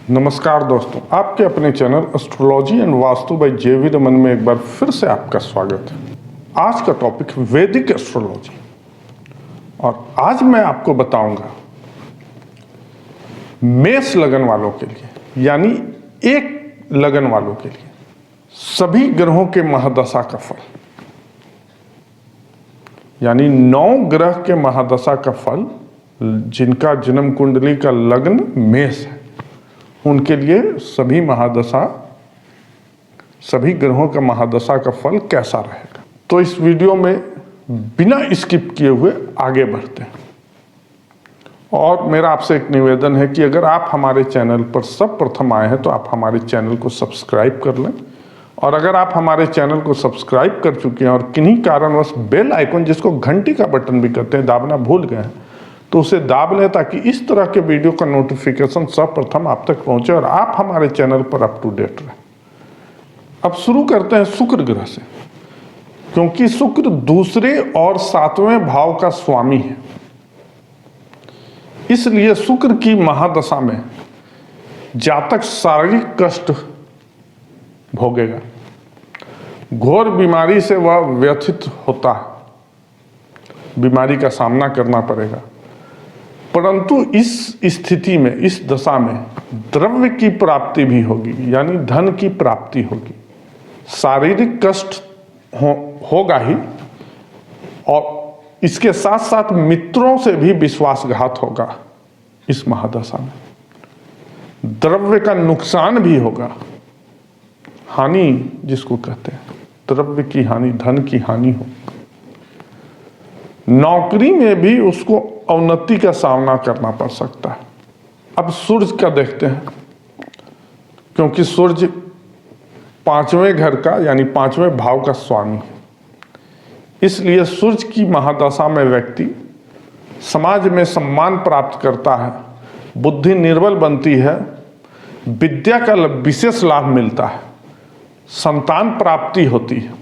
नमस्कार दोस्तों, आपके अपने channel astrology and Vastu by J V. Raman में एक बार फिर से आपका स्वागत है। आज का टॉपिक वैदिक एस्ट्रोलॉजी, और आज मैं आपको बताऊंगा मेष लगन वालों के लिए, यानी एक लगन वालों के लिए सभी ग्रहों के महादशा का फल, यानी 9 ग्रह के महादशा का फल। जिनका जन्म कुंडली का लग्न मेष है उनके लिए सभी ग्रहों का महादशा का फल कैसा रहेगा। तो इस वीडियो में बिना स्किप किए हुए आगे बढ़ते हैं। और मेरा आपसे एक निवेदन है कि अगर आप हमारे चैनल पर सब प्रथम आए हैं तो आप हमारे चैनल को सब्सक्राइब कर लें, और अगर आप हमारे चैनल को सब्सक्राइब कर चुके हैं और किन्हीं कारणवश बेल आइकन, जिसको घंटी का बटन भी कहते हैं, दाबना भूल गए हैं, तो उसे दाब लें ताकि इस तरह के वीडियो का नोटिफिकेशन सर्वप्रथम आप तक पहुंचे और आप हमारे चैनल पर अप टू डेट रहें। अब शुरू करते हैं शुक्र ग्रह से, क्योंकि शुक्र दूसरे और 7वें भाव का स्वामी है। इसलिए शुक्र की महादशा में जातक शारीरिक कष्ट भोगेगा, घोर बीमारी से वह व्यथित होता है, बीमारी का सामना करना पड़ेगा। परंतु इस स्थिति में, इस दशा में द्रव्य की प्राप्ति भी होगी, यानी धन की प्राप्ति होगी। शारीरिक कष्ट होगा ही, और इसके साथ साथ मित्रों से भी विश्वासघात होगा। इस महादशा में द्रव्य का नुकसान भी होगा, हानि जिसको कहते हैं, द्रव्य की हानि, धन की हानि हो। नौकरी में भी उसको अवनति का सामना करना पड़ सकता है। अब सूर्य का देखते हैं, क्योंकि सूर्य 5वें घर का, यानी 5वें भाव का स्वामी है। इसलिए सूर्य की महादशा में व्यक्ति समाज में सम्मान प्राप्त करता है, बुद्धि निर्बल बनती है, विद्या का विशेष लाभ मिलता है, संतान प्राप्ति होती है।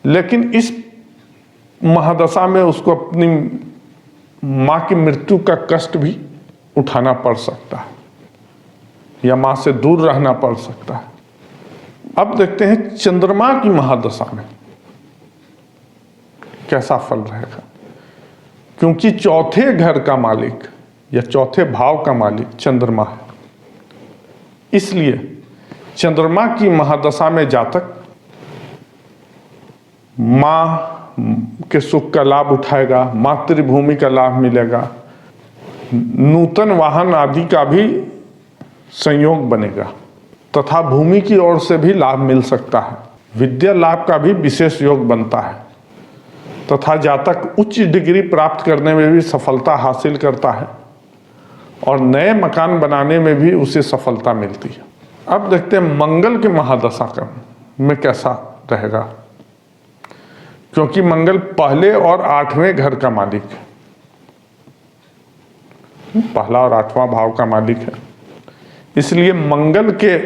लेकिन इस महादशा में उसको अपनी माँ की मृत्यु का कष्ट भी उठाना पड़ सकता है, या माँ से दूर रहना पड़ सकता है। अब देखते हैं चंद्रमा की महादशा में कैसा फल रहेगा, क्योंकि 4थे घर का मालिक या 4थे भाव का मालिक चंद्रमा है। इसलिए चंद्रमा की महादशा में जातक माँ के सुख का लाभ उठाएगा, मातृभूमि का लाभ मिलेगा, नूतन वाहन आदि का भी संयोग बनेगा, तथा भूमि की ओर से भी लाभ मिल सकता है। विद्या लाभ का भी विशेष योग बनता है, तथा जातक उच्च डिग्री प्राप्त करने में भी सफलता हासिल करता है, और नए मकान बनाने में भी उसे सफलता मिलती है। अब देखते हैं मंगल के महादशा में कैसा रहेगा, क्योंकि मंगल पहले और 8वें घर का मालिक है, पहला और 8वां भाव का मालिक है। इसलिए मंगल के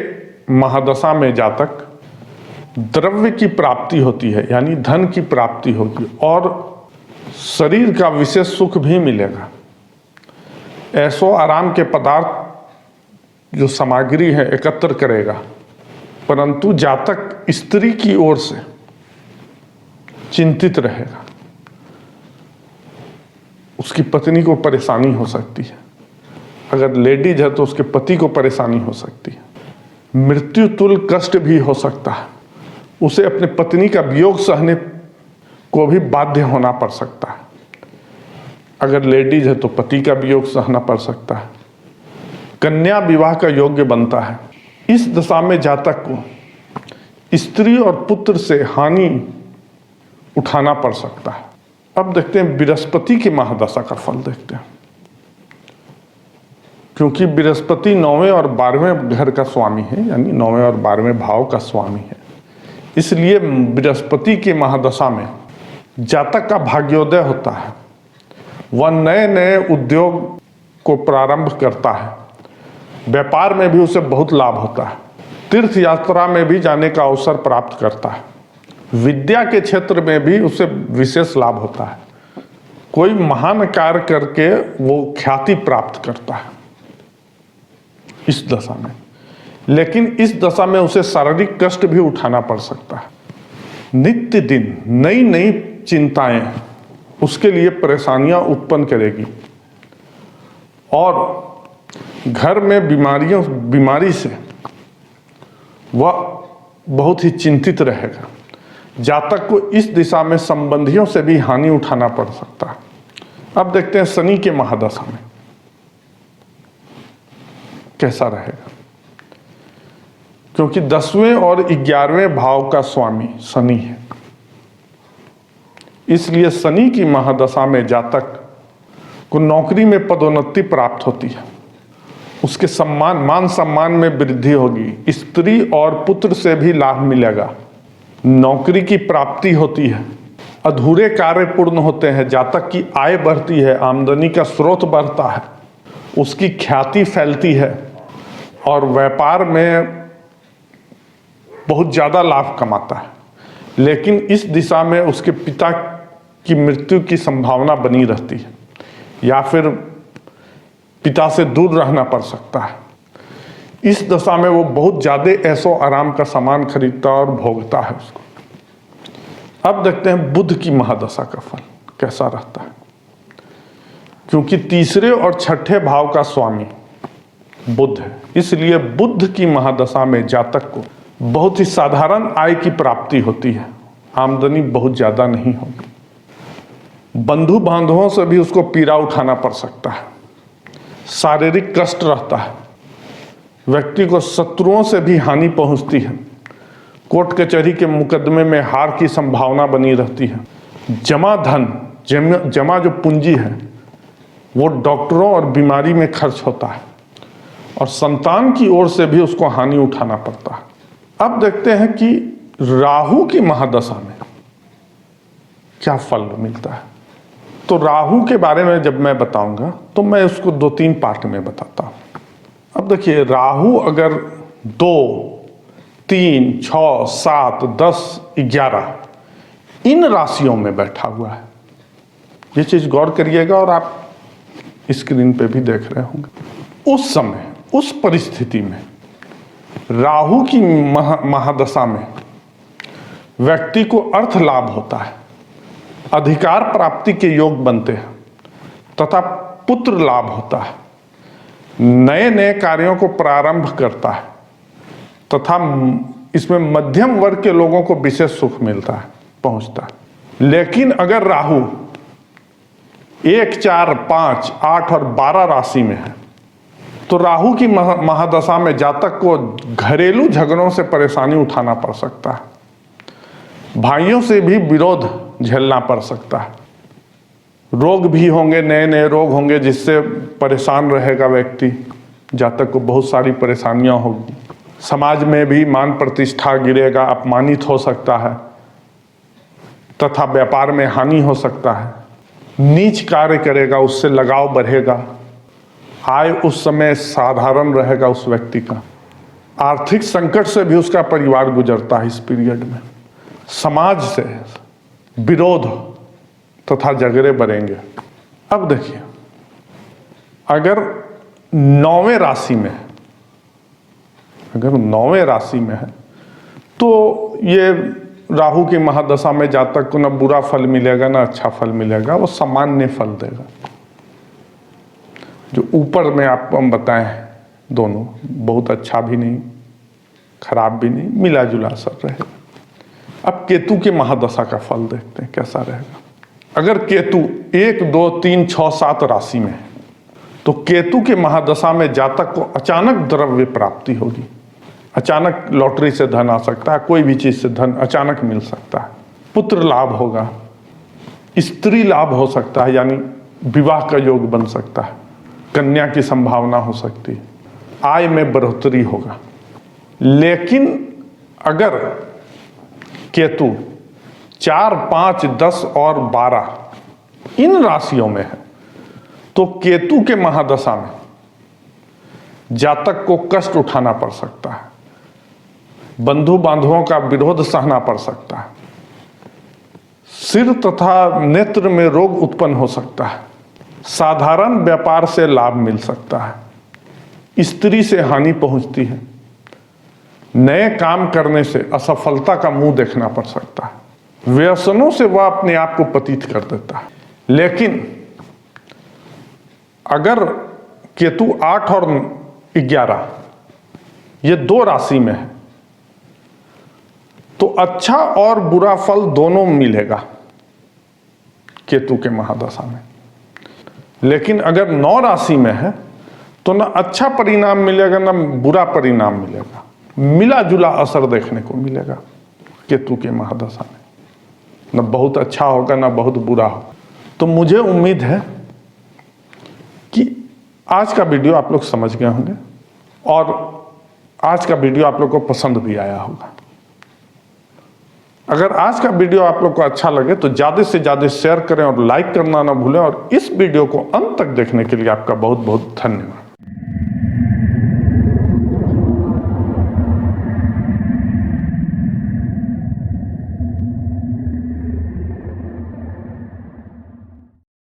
महादशा में जातक द्रव्य की प्राप्ति होती है, यानी धन की प्राप्ति होगी, और शरीर का विशेष सुख भी मिलेगा। ऐसो आराम के पदार्थ जो सामग्री है एकत्र करेगा। परंतु जातक स्त्री की ओर से चिंतित रहेगा, उसकी पत्नी को परेशानी हो सकती है। अगर लेडीज है तो उसके पति को परेशानी हो सकती है। मृत्यु तुल्य कष्ट भी हो सकता है, उसे अपने पत्नी का वियोग सहने को भी बाध्य होना पड़ सकता है। अगर लेडीज है तो पति का वियोग सहना पड़ सकता है। कन्या विवाह का योग्य बनता है। इस दशा में जातक को स्त्री और पुत्र से हानि उठाना पड़ सकता है। अब देखते हैं बृहस्पति की महादशा का फल देखते हैं, क्योंकि बृहस्पति 9वें और 12वें घर का स्वामी है, यानी 9वें और 12वें भाव का स्वामी है। इसलिए बृहस्पति की महादशा में जातक का भाग्योदय होता है, वह नए नए उद्योग को प्रारंभ करता है, व्यापार में भी उसे बहुत लाभ होता है, तीर्थ यात्रा में भी जाने का अवसर प्राप्त करता है, विद्या के क्षेत्र में भी उसे विशेष लाभ होता है, कोई महान कार्य करके वो ख्याति प्राप्त करता है। इस दशा में, लेकिन इस दशा में उसे शारीरिक कष्ट भी उठाना पड़ सकता है। नित्य दिन नई नई चिंताएं उसके लिए परेशानियां उत्पन्न करेगी और घर में बीमारी से वह बहुत ही चिंतित रहेगा। जातक को इस दिशा में संबंधियों से भी हानि उठाना पड़ सकता है। अब देखते हैं शनि के महादशा में कैसा रहेगा, क्योंकि 10वें और 11वें भाव का स्वामी शनि है, इसलिए शनि की महादशा में जातक को नौकरी में पदोन्नति प्राप्त होती है, उसके मान सम्मान में वृद्धि होगी, स्त्री और पुत्र से भी लाभ मिलेगा, नौकरी की प्राप्ति होती है, अधूरे कार्य पूर्ण होते हैं, जातक की आय बढ़ती है, आमदनी का स्रोत बढ़ता है, उसकी ख्याति फैलती है और व्यापार में बहुत ज़्यादा लाभ कमाता है। लेकिन इस दिशा में उसके पिता की मृत्यु की संभावना बनी रहती है या फिर पिता से दूर रहना पड़ सकता है। इस दशा में वो बहुत ज़्यादा ऐशो आराम का सामान खरीदता और भोगता है उसको। अब देखते हैं बुध की महादशा का फल कैसा रहता है, क्योंकि तीसरे और छठे भाव का स्वामी बुध है, इसलिए बुध की महादशा में जातक को बहुत ही साधारण आय की प्राप्ति होती है, आमदनी बहुत ज़्यादा नहीं होगी, बंधु बांधवों से भी उसको पीड़ा उठाना पड़ सकता है, शारीरिक कष्ट रहता है, व्यक्ति को शत्रुओं से भी हानि पहुंचती है, कोर्ट कचहरी के मुकदमे में हार की संभावना बनी रहती है, जमा धन जमा जो पूंजी है वो डॉक्टरों और बीमारी में खर्च होता है और संतान की ओर से भी उसको हानि उठाना पड़ता है। अब देखते हैं कि राहु की महादशा में क्या फल मिलता है। तो राहु के बारे में जब मैं बताऊंगा तो मैं उसको 2-3 पार्ट में बताता हूं। अब देखिए, राहु अगर 2, 3, 6, 7, 10, 11 इन राशियों में बैठा हुआ है, ये चीज गौर करिएगा और आप स्क्रीन पे भी देख रहे होंगे। उस समय उस परिस्थिति में राहु की महादशा में व्यक्ति को अर्थ लाभ होता है, अधिकार प्राप्ति के योग बनते हैं तथा पुत्र लाभ होता है, नए नए कार्यों को प्रारंभ करता है तथा इसमें मध्यम वर्ग के लोगों को विशेष सुख मिलता है, पहुंचता है। लेकिन अगर राहु 1, 4, 5, 8 और 12 राशि में है तो राहु की महादशा में जातक को घरेलू झगड़ों से परेशानी उठाना पड़ सकता है, भाइयों से भी विरोध झेलना पड़ सकता है, रोग भी होंगे, नए नए रोग होंगे जिससे परेशान रहेगा व्यक्ति, जातक को बहुत सारी परेशानियां होगी, समाज में भी मान प्रतिष्ठा गिरेगा, अपमानित हो सकता है तथा व्यापार में हानि हो सकता है, नीच कार्य करेगा, उससे लगाव बढ़ेगा, आय उस समय साधारण रहेगा उस व्यक्ति का, आर्थिक संकट से भी उसका परिवार गुजरता है इस पीरियड में, समाज से विरोध तथा झगड़े बढ़ेंगे। अब देखिए, अगर 9वें राशि में है तो ये राहु की महादशा में जातक को न बुरा फल मिलेगा न अच्छा फल मिलेगा, वो सामान्य फल देगा। जो ऊपर में आपको हम बताएं दोनों, बहुत अच्छा भी नहीं खराब भी नहीं, मिला जुला असर रहेगा। अब केतु के महादशा का फल देखते हैं कैसा रहेगा। अगर केतु 1, 2, 3, 6, 7 राशि में है तो केतु के महादशा में जातक को अचानक द्रव्य प्राप्ति होगी, अचानक लॉटरी से धन आ सकता है, कोई भी चीज से धन अचानक मिल सकता है, पुत्र लाभ होगा, स्त्री लाभ हो सकता है, यानी विवाह का योग बन सकता है, कन्या की संभावना हो सकती है, आय में बढ़ोतरी होगा। लेकिन अगर केतु 4, 5, 10 और 12 इन राशियों में है तो केतु के महादशा में जातक को कष्ट उठाना पड़ सकता है, बंधु बांधवों का विरोध सहना पड़ सकता है, सिर तथा नेत्र में रोग उत्पन्न हो सकता है, साधारण व्यापार से लाभ मिल सकता है, स्त्री से हानि पहुंचती है, नए काम करने से असफलता का मुंह देखना पड़ सकता है, व्यसनों से वह अपने आप को पतित कर देता है। लेकिन अगर केतु 8 और 11 ये 2 राशि में है तो अच्छा और बुरा फल दोनों मिलेगा केतु के महादशा में। लेकिन अगर 9 राशि में है तो ना अच्छा परिणाम मिलेगा ना बुरा परिणाम मिलेगा, मिला जुला असर देखने को मिलेगा केतु के महादशा में, ना बहुत अच्छा होगा ना बहुत बुरा होगा। तो मुझे उम्मीद है कि आज का वीडियो आप लोग समझ गए होंगे और आज का वीडियो आप लोग को पसंद भी आया होगा। अगर आज का वीडियो आप लोग को अच्छा लगे तो ज़्यादा से ज़्यादा शेयर करें और लाइक करना ना भूलें। और इस वीडियो को अंत तक देखने के लिए आपका बहुत बहुत धन्यवाद।